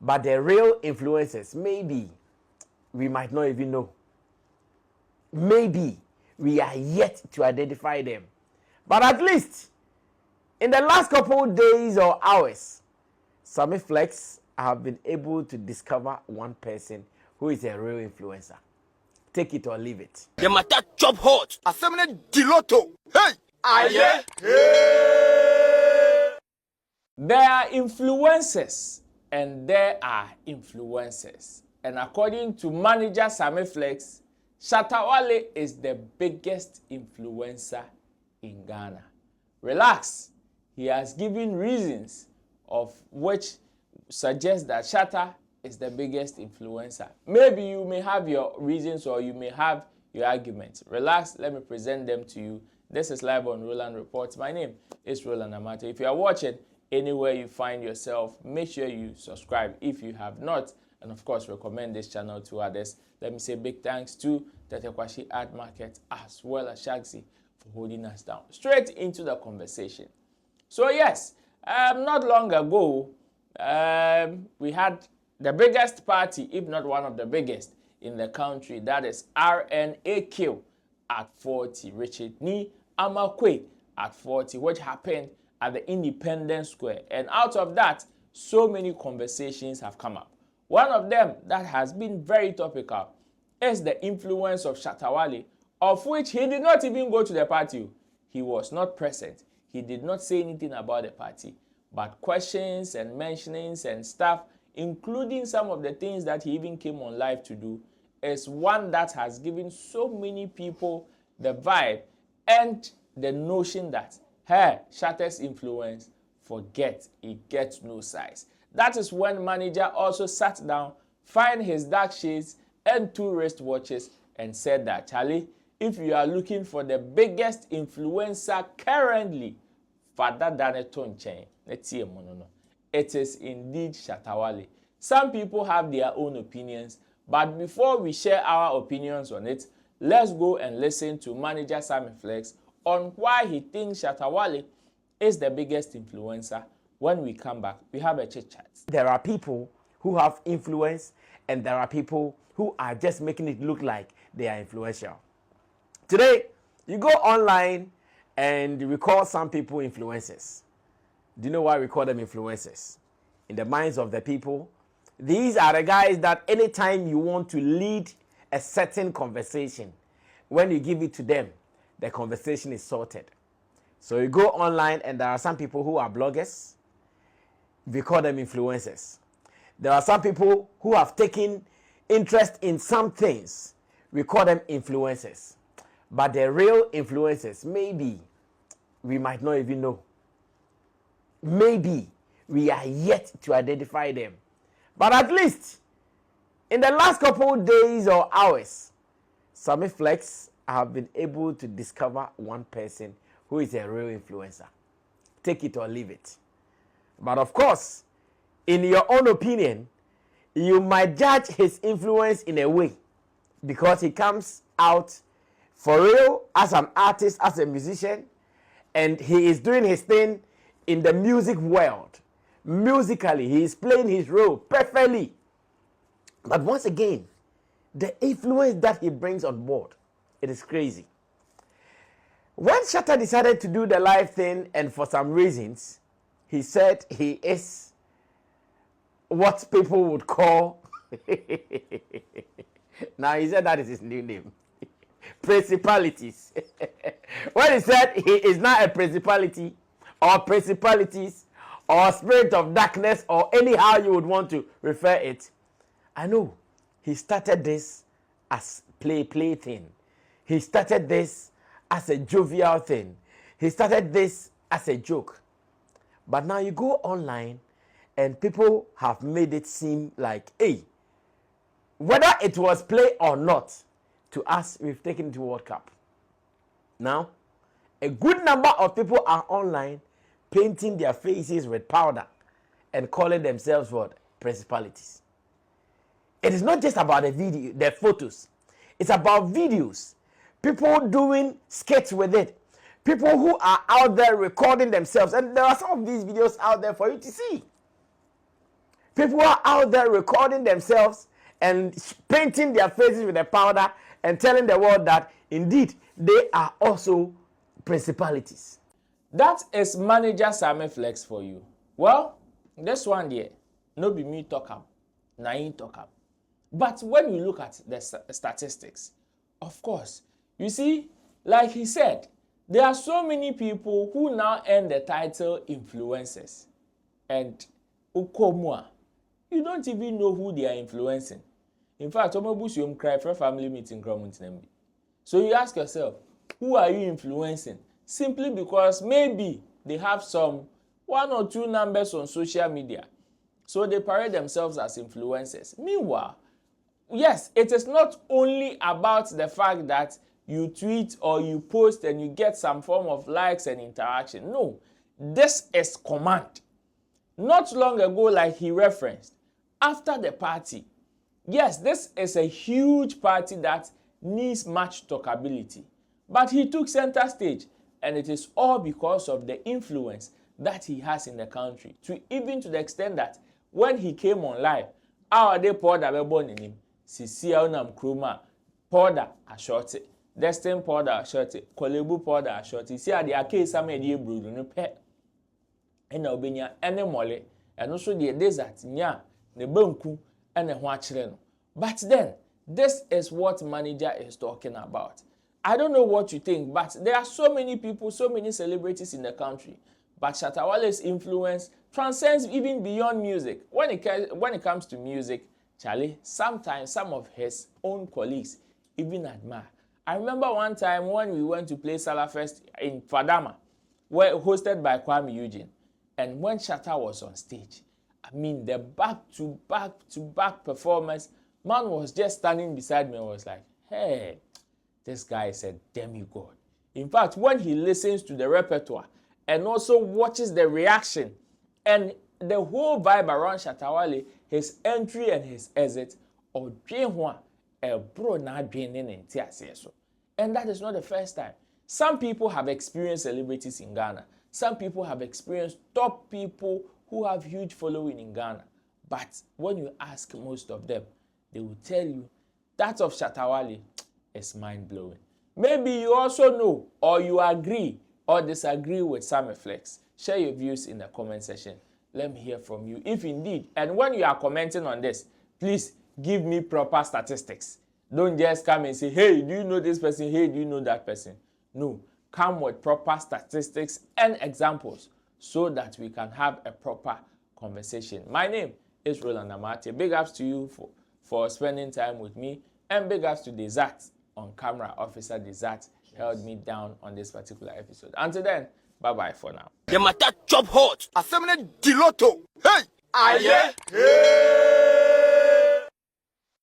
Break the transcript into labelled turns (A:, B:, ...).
A: But the real influencers, maybe we might not even know. Maybe we are yet to identify them. But at least in the last couple of days or hours, SammyFlex have been able to discover one person who is a real influencer. Take it or leave it.
B: The matter chop hot. Assembly diloto. Hey! Aye!
C: There are influencers and there are influencers. And according to manager SammyFlex, Shatta Wale is the biggest influencer in Ghana. Relax. He has given reasons of which suggest that Shatta is the biggest influencer. Maybe you may have your reasons or you may have your arguments. Relax, let me present them to you. This is live on Roland Reports. My name is Roland Amato. If you are watching anywhere you find yourself, make sure you subscribe if you have not, and of course recommend this channel to others. Let me say big thanks to Tetekwashi Art Market as well as Shaxi for holding us down. Straight into the conversation. So yes, not long ago, we had the biggest party, if not one of the biggest in the country, that is RNAQ at 40, Richard Ni Amakwe at 40, which happened at the Independence Square. And out of that, so many conversations have come up. One of them that has been very topical is the influence of Shatta Wale, of which he did not even go to the party. He was not present. He did not say anything about the party. But questions and mentionings and stuff, including some of the things that he even came on live to do, is one that has given so many people the vibe and the notion that, hey, Shatta's influence, forget, it gets no size. That is when manager also sat down, find his dark shades and 2 wristwatches and said that, Charlie, if you are looking for the biggest influencer currently, Father Daneton Chain, let's see a monono. It is indeed Shatta Wale. Some people have their own opinions, but before we share our opinions on it, let's go and listen to manager SammyFlex on why he thinks Shatta Wale is the biggest influencer. When we come back, we have a chit chat.
A: There are people who have influence and there are people who are just making it look like they are influential. Today, you go online and we call some people influencers. Do you know why we call them influencers? In the minds of the people, these are the guys that anytime you want to lead a certain conversation, when you give it to them, the conversation is sorted. So you go online and there are some people who are bloggers. We call them influencers. There are some people who have taken interest in some things. We call them influencers. But the real influencers, maybe we might not even know. Maybe we are yet to identify them. But at least in the last couple of days or hours, SammyFlex have been able to discover one person who is a real influencer. Take it or leave it. But of course, in your own opinion, you might judge his influence in a way because he comes out for real as an artist, as a musician, and he is doing his thing in the music world. Musically, he is playing his role perfectly. But once again, the influence that he brings on board, it is crazy. When Shatta decided to do the live thing, and for some reasons, he said he is what people would call, now he said that is his new name, principalities. When he said he is not a principality, or principalities, or spirit of darkness, or anyhow you would want to refer it, I know he started this as play thing. He started this as a jovial thing. He started this as a joke. But now you go online and people have made it seem like, hey, whether it was play or not, to us, we've taken it to World Cup. Now, a good number of people are online painting their faces with powder and calling themselves what? Principalities. It is not just about the video, the photos. It's about videos. People doing skits with it. People who are out there recording themselves. And there are some of these videos out there for you to see. People are out there recording themselves and painting their faces with a powder and telling the world that indeed they are also principalities.
C: That is manager SammyFlex for you. Well, this one there, no be me talk am, na him talk am. But when you look at the statistics, of course, you see, like he said, there are so many people who now earn the title influencers. And ukomua, you don't even know who they are influencing. In fact, you cry for family meeting. So you ask yourself, who are you influencing? Simply because maybe they have some 1 or 2 numbers on social media. So they parade themselves as influencers. Meanwhile, yes, it is not only about the fact that you tweet or you post and you get some form of likes and interaction. No, this is command. Not long ago, like he referenced, after the party, yes, this is a huge party that needs much talkability. But he took center stage, and it is all because of the influence that he has in the country. Even to the extent that when he came on live, our day powder be born in him. Sisia unam kroma, powder a shorty, destin powder a shorty, kolebu powder a shorty. See the ake some idea brood no pet. And obenya ene mole, and also the desert nya ne banku and a huachre. But then, this is what manager is talking about. I don't know what you think, but there are so many people, so many celebrities in the country. But Shatta Wale's influence transcends even beyond music. When it comes to music, Charlie, sometimes some of his own colleagues even admire. I remember one time when we went to play Salah Fest in Fadama, hosted by Kwame Eugene. And when Shatta was on stage, I mean, the back-to-back performance, man was just standing beside me and was like, hey, this guy is a demigod. In fact, when he listens to the repertoire and also watches the reaction and the whole vibe around Shatta Wale, his entry and his exit, and that is not the first time. Some people have experienced celebrities in Ghana. Some people have experienced top people who have huge following in Ghana. But when you ask most of them, they will tell you that of Shatta Wale is mind-blowing. Maybe you also know or you agree or disagree with SammyFlex. Share your views in the comment section. Let me hear from you if indeed. And when you are commenting on this, please give me proper statistics. Don't just come and say, hey, do you know this person? Hey, do you know that person? No, come with proper statistics and examples so that we can have a proper conversation. My name is Roland Amate. Big ups to you for spending time with me, and big ups to Desat on camera. Officer Desat held me down on this particular episode. Until then, bye-bye for now.
B: The matter chop hot. Assembly Diloto. Hey! Aye! Hey!